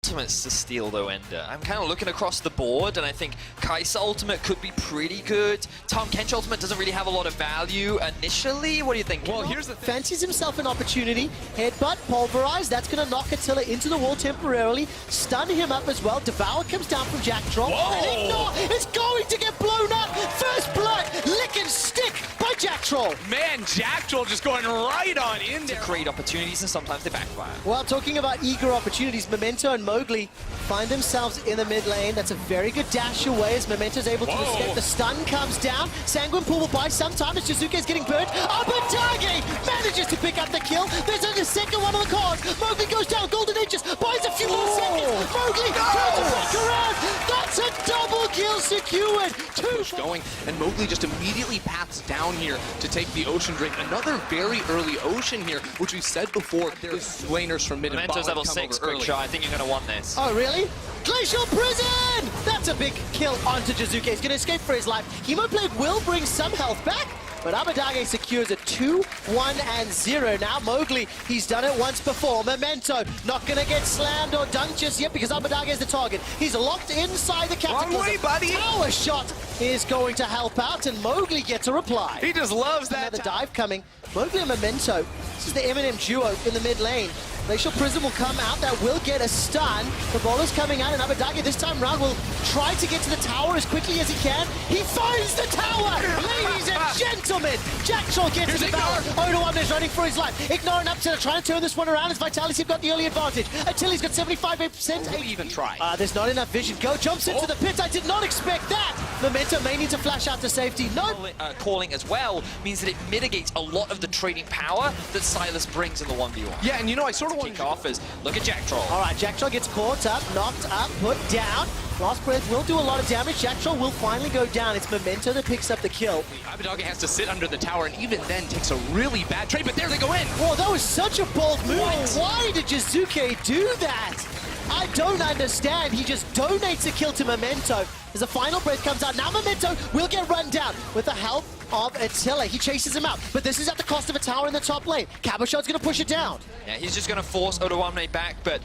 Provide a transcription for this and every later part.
ultimates to steal though, Ender. I'm kind of looking across the board, and I think Kai'Sa ultimate could be pretty good. Tahm Kench ultimate doesn't really have a lot of value initially. What do you think? Well, here's the thing. Fancies himself an opportunity. Headbutt, pulverize. That's going to knock Attila into the wall temporarily. Stun him up as well. Devour comes down from Jack Troll. Whoa! It's going to get blown up. First blood, lick and stick by Jack Troll. Man, Jack Troll just going right on in there. Create opportunities, and sometimes they backfire. Well, talking about eager opportunities, Memento and Mowgli find themselves in the mid lane. That's a very good dash away as Memento's able to escape. The stun comes down. Sanguine Pool will buy some time as Jizuke's getting burnt. Abadage manages to pick up the kill. There's a second one on the cards. Mowgli goes down. Golden Aegis buys a few more seconds. Mowgli turns it back around. That's a double kill secured. Push going, and Mowgli just immediately paths down here to take the Ocean Drake. Another very early Ocean here, which we said before, there's laners from mid and Memento's bottom level come 6, over quick early. shot. I think you're going to want this. Oh, really? Glacial Prison! That's a big kill onto Jizuke. He's going to escape for his life. Hemoblade will bring some health back, but Abadage secures a 2-1-0. Now Mowgli, he's done it once before. Memento not going to get slammed or dunked just yet because Abadage is the target. He's locked inside the cataclysm. Wrong way, buddy! Tower shot is going to help out, and Mowgli gets a reply. He just loves that. Another dive coming. Mowgli and Memento. This is the Eminem duo in the mid lane. Glacial Prism will come out. That will get a stun. The bowler's coming out, and Abadage this time round will try to get to the tower as quickly as he can. He finds the tower! Ladies and gentlemen, Jack Troll gets the tower. Odo is running for his life. Ignore and Upset are trying to turn this one around as Vitality have got the early advantage. Attili's got 75%. We'll even try. There's not enough vision. Go jumps into the pit. I did not expect that. Memento may need to flash out to safety. No. Calling as well means that it mitigates a lot of the trading power that Silas brings in the 1v1. Yeah, and you know, I sort of want Kick off as, look at Jack Troll. All right, Jack Troll gets caught up, knocked up, put down. Last breath will do a lot of damage. Jack Troll will finally go down. It's Memento that picks up the kill. Abadage has to sit under the tower, and even then takes a really bad trade, but there they go in. Whoa, that was such a bold move. Why did Jizuke do that? I don't understand. He just donates a kill to Memento. As the final breath comes out, now Memento will get run down with the help of Attila. He chases him out, but this is at the cost of a tower in the top lane. Cabochard's going to push it down. Yeah, he's just going to force Odoamne back, but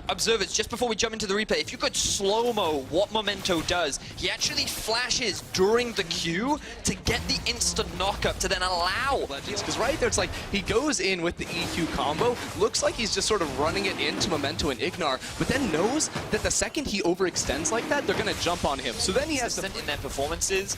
observers, just before we jump into the replay, if you could slow-mo what Memento does, he actually flashes during the Q to get the instant knock-up to then allow. Because right there, it's like he goes in with the EQ combo, looks like he's just sort of running it into Memento and Ignar, but then knows that the second he overextends like that, they're going to jump on him. So then he has to... in their performances.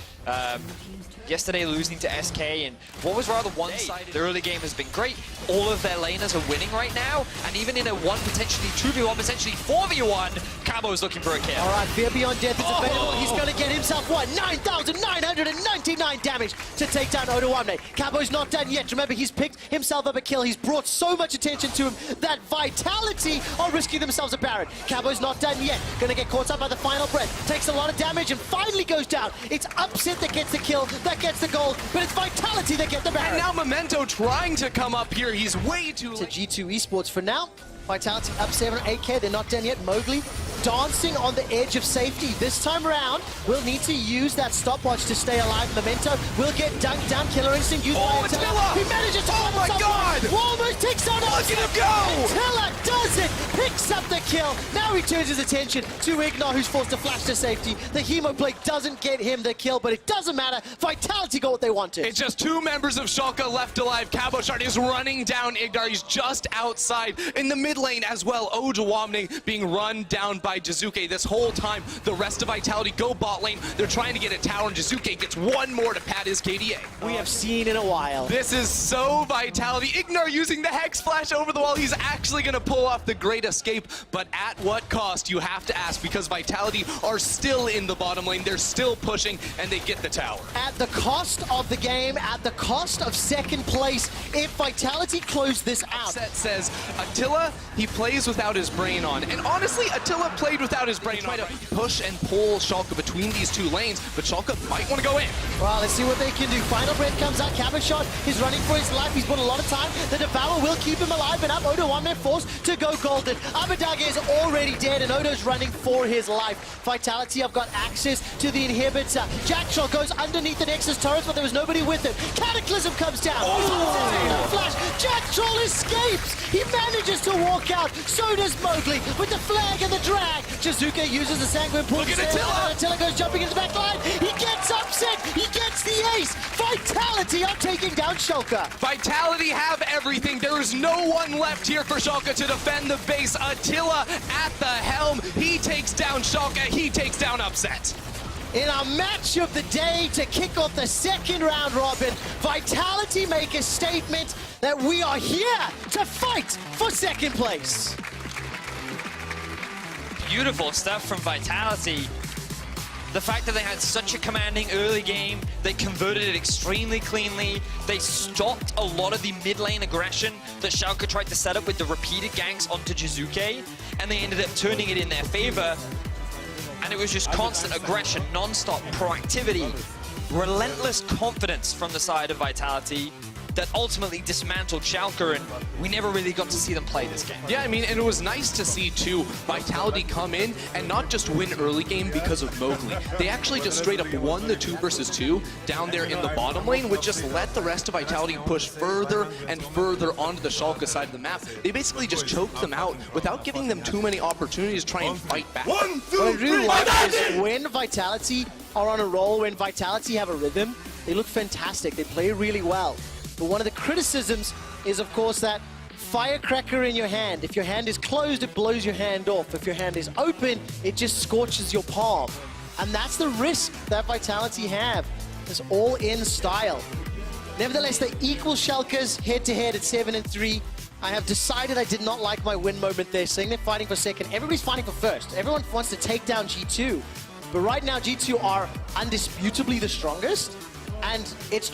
Yesterday losing to SK, and what was rather one-sided. The early game has been great. All of their laners are winning right now, and even in a potentially 2v1, potentially 4v1, Cabo's looking for a kill. All right, Fear Beyond Death is available. He's going to get himself, what, 9,999 damage to take down Odoamne. Cabo's not done yet. Remember, he's picked himself up a kill. He's brought so much attention to him that Vitality are risking themselves a Baron. Cabo's not done yet. Going to get caught up by the final breath. Takes a lot of damage and finally goes down. It's Upset that gets the kill, that gets the gold, but it's Vitality that get the Baron. And now Memento trying to come up here. He's way too late. To G2 Esports for now. Vitality up 7 or 8k. They're not done yet. Mowgli dancing on the edge of safety. This time around, we'll need to use that stopwatch to stay alive. Memento will get dunked down. Killer Instinct used by Attila. He manages to Oh my God! Almost takes down Look at him go! Attila does it! Picks up the kill. Now he turns his attention to Ignar, who's forced to flash to safety. The Hemoblade doesn't get him the kill, but it doesn't matter. Vitality got what they wanted. It's just two members of Schalke left alive. Cabochard is running down Ignar. He's just outside in the mid lane as well. Odoamne being run down by Jizuke this whole time. The rest of Vitality go bot lane. They're trying to get a tower, and Jizuke gets one more to pad his KDA. We have seen in a while. This is so Vitality. Ignar using the Hex Flash over the wall. He's actually going to pull off the great escape, but at what cost, you have to ask, because Vitality are still in the bottom lane. They're still pushing, and they get the tower. At the cost of the game, at the cost of second place, if Vitality close this out. Set says, Attila, he plays without his brain on. And honestly, Attila played without his brain on. Try to push and pull Schalke between these two lanes, but Schalke might want to go in. Well, let's see what they can do. Final breath comes out. Cabochard is running for his life. He's put a lot of time. The Devour will keep him alive, and up Odoamne forced to go golden. Abadage is already dead, and Odo's running for his life. Vitality have got access to the inhibitor. Jackshot goes underneath the Nexus turret, but there was nobody with him. Cataclysm comes down. Flash. Jackshot escapes. He manages to walk out. So does Mowgli with the flag and the drag. Jizuka uses the Sanguine pull. Look at Attila. Attila goes jumping into the back line. He gets upset. He gets the ace. Vitality are taking down Schalke. Vitality have everything. There is no one left here for Schalke to defend the base. Attila at the helm. He takes down Schalke. He takes down Upset. In our match of the day to kick off the second round robin, Vitality make a statement that we are here to fight for second place. Beautiful stuff from Vitality. The fact that they had such a commanding early game, they converted it extremely cleanly, they stopped a lot of the mid lane aggression that Schalke tried to set up with the repeated ganks onto Jizuke, and they ended up turning it in their favor. And it was just constant aggression, non-stop proactivity, relentless confidence from the side of Vitality that ultimately dismantled Schalke, and we never really got to see them play this game. Yeah, I mean, and it was nice to see, too, Vitality come in and not just win early game because of Mowgli. They actually just straight up won the 2 versus 2 down there in the bottom lane, which just let the rest of Vitality push further and further onto the Schalke side of the map. They basically just choked them out without giving them too many opportunities to try and fight back. What I really like is when Vitality are on a roll, when Vitality have a rhythm, they look fantastic. They play really well. But one of the criticisms is, of course, that firecracker in your hand. If your hand is closed, it blows your hand off. If your hand is open, it just scorches your palm. And that's the risk that Vitality have. It's all in style. Nevertheless, they equal Schalke's head-to-head at 7-3. I have decided I did not like my win moment there, saying they're fighting for second. Everybody's fighting for first. Everyone wants to take down G2. But right now, G2 are undisputably the strongest, and it's